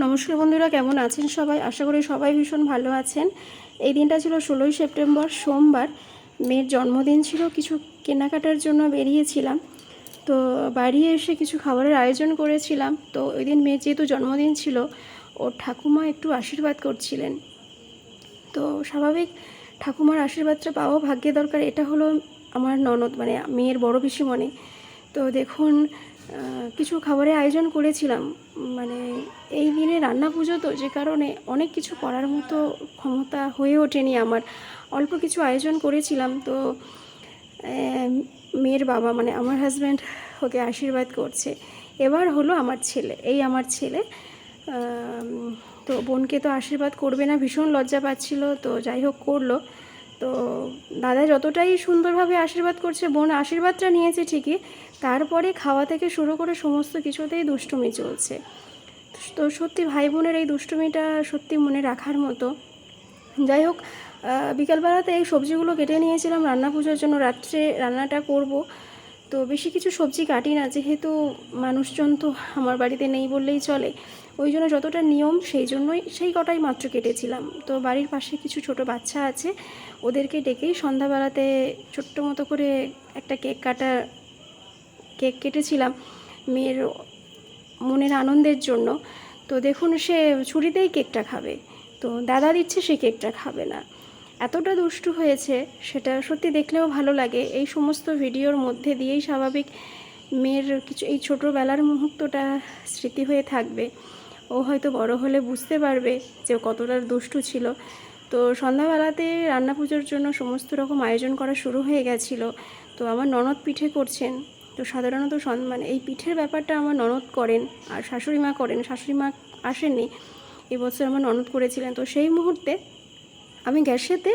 নমস্কার বন্ধুরা, কেমন আছেন সবাই? আশা করি সবাই ভীষণ ভালো আছেন। এই দিনটা ছিল 16ই সেপ্টেম্বর, সোমবার। মেয়ের জন্মদিন ছিল, কিছু কেনাকাটার জন্য বেরিয়েছিলাম। তো বাড়ি এসে কিছু খাবারের আয়োজন করেছিলাম। তো ওই দিন মেয়ের যেহেতু জন্মদিন ছিল, ওর ঠাকুমা একটু আশীর্বাদ করছিলেন। তো স্বাভাবিক ঠাকুমার আশীর্বাদটা পাওয়া ভাগ্যে দরকার। এটা হলো আমার ননদ, মানে মেয়ের বড় পিসিমণি। তো দেখুন, কিছু খাবারের আয়োজন করেছিলাম। মানে এই দিনে রান্না পুজো, তো যে কারণে অনেক কিছু করার মতো ক্ষমতা হয়ে ওঠেনি আমার। অল্প কিছু আয়োজন করেছিলাম। তো মেয়ের বাবা, মানে আমার হাজব্যান্ড, ওকে আশীর্বাদ করছে। এবার হলো আমার ছেলে, আমার ছেলে। তো বোনকে তো আশীর্বাদ করবে না, ভীষণ লজ্জা পাচ্ছিল। তো যাই হোক করলো। তো দাদা যতটাই সুন্দরভাবে আশীর্বাদ করছে, বোন আশীর্বাদটা নিয়েছে ঠিকই, তারপরে খাওয়া থেকে শুরু করে সমস্ত কিছুতেই দুষ্টুমি চলছে। তো সত্যি ভাই বোনের এই দুষ্টুমিটা সত্যি মনে রাখার মতো। যাই হোক, বিকালবেলাতে এই সবজিগুলো কেটে নিয়েছিলাম রান্না পুজোর জন্য, রাত্রে রান্নাটা করব। তো বেশি কিছু সবজি কাটি না, যেহেতু মানুষজন তো আমার বাড়িতে নেই বললেই চলে। ওই জন্য যতটা নিয়ম সেই কটাই মাত্র কেটেছিলাম। তো বাড়ির পাশে কিছু ছোট বাচ্চা আছে, ওদেরকে ডেকেই সন্ধ্যাবেলাতে ছোট্ট মতো করে একটা কেক কেটেছিলাম মেয়ের মনের আনন্দের জন্য। তো দেখুন, সে ছুরিতেই কেকটা খাবে, তো দাদা দিচ্ছে সে কেকটা খাবে না। এতটা দুষ্টু হয়েছে, সেটা সত্যি দেখলেও ভালো লাগে। এই সমস্ত ভিডিওর মধ্যে দিয়েই স্বাভাবিক মেয়ের কিছু এই ছোটোবেলার মুহূর্তটা স্মৃতি হয়ে থাকবে। ও হয়তো বড় হলে বুঝতে পারবে যে কতটা দুষ্টু ছিল। তো সন্ধ্যাবেলাতে রান্না পুজোর জন্য সমস্ত রকম আয়োজন করা শুরু হয়ে গেছিলো। তো আমার ননদ পিঠে করছেন। তো সাধারণত মানে এই পিঠের ব্যাপারটা আমার ননদ করেন, আর শাশুড়ি মা করেন। শাশুড়ি মা আসেননি এবছর, আমার ননদ করেছিলেন। তো সেই মুহূর্তে আমি গ্যাসেতে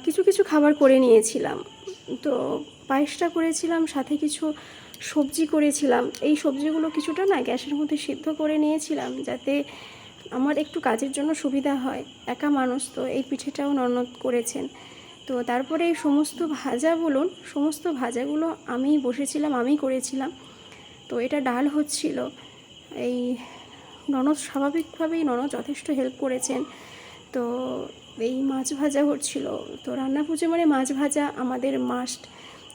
কিছু কিছু খাবার করে নিয়েছিলাম। তো পায়েসটা করেছিলাম, সাথে কিছু সবজি করেছিলাম। এই সবজিগুলো কিছুটা না গ্যাসের মধ্যে সিদ্ধ করে নিয়েছিলাম, যাতে আমার একটু কাজের জন্য সুবিধা হয়। একা মানুষ তো, এই পিঠেটাও ননদ করেছেন। তো তারপরে এই সমস্ত ভাজাগুলো আমি বসেছিলাম, আমি করেছিলাম। তো এটা ডাল হচ্ছিল। এই ননদ স্বাভাবিকভাবেই ননদ যথেষ্ট হেল্প করেছেন। তো এই মাছ ভাজা হচ্ছিল। তো রান্না পুজো মানে মাছ ভাজা আমাদের মাস্ট।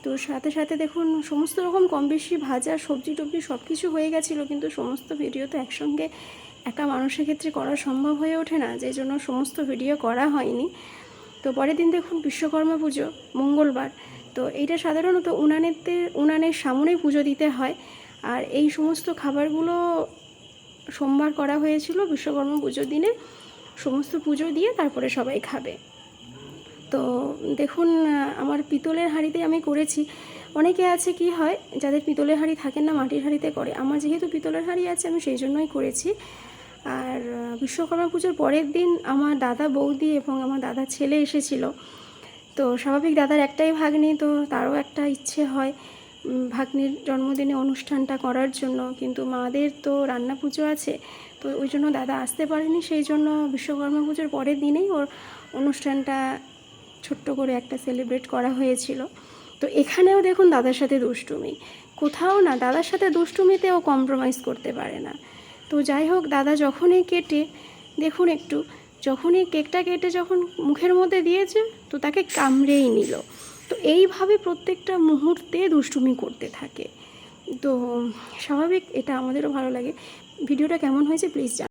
তো সাথে সাথে দেখুন সমস্ত রকম কম বেশি ভাজা, সবজি টবজি সব কিছু হয়ে গেছিলো। কিন্তু সমস্ত ভিডিও তো একসঙ্গে একা মানুষের ক্ষেত্রে করা সম্ভব হয়ে ওঠে না, যেই জন্য সমস্ত ভিডিও করা হয়নি। তো পরের দিন দেখুন বিশ্বকর্মা পুজো, মঙ্গলবার। তো এইটা সাধারণত উনানের সামনেই পুজো দিতে হয়। আর এই সমস্ত খাবারগুলো সোমবার করা হয়েছিল বিশ্বকর্মা পুজোর দিনে। সমস্ত পুজো দিয়ে তারপরে সবাই খাবে। তো দেখুন, আমার পিতলের হাঁড়িতে আমি করেছি। অনেকে আছে কি হয়, যাদের পিতলের হাঁড়ি থাকেন না, মাটির হাঁড়িতে করে। আমার যেহেতু পিতলের হাঁড়ি আছে, আমি সেই জন্যই করেছি। আর বিশ্বকর্মা পুজোর পরের দিন আমার দাদা বৌদি এবং আমার দাদার ছেলে এসেছিল। তো স্বাভাবিক দাদার একটাই ভাগ্নি, তো তারও একটা ইচ্ছে হয় ভাগ্নির জন্মদিনে অনুষ্ঠানটা করার জন্য। কিন্তু মাদের তো রান্না পুজো আছে, তো ওই জন্য দাদা আসতে পারেনি। সেই জন্য বিশ্বকর্মা পুজোর পরের দিনেই ওর অনুষ্ঠানটা ছোট্ট করে একটা সেলিব্রেট করা হয়েছিল। তো এখানেও দেখুন দাদার সাথে দুষ্টুমি, কোথাও না দাদার সাথে দুষ্টুমিতেও কম্প্রোমাইজ করতে পারে না। তো যাই হোক, দাদা যখনই কেকটা কেটে যখন মুখের মধ্যে দিয়েছে, তো তাকে কামড়েই নিল। তো এইভাবে প্রত্যেকটা মুহূর্তে দুষ্টুমি করতে থাকে। তো স্বাভাবিক, এটা আমাদেরও ভালো লাগে। ভিডিওটা কেমন হয়েছে প্লিজ জানাবেন।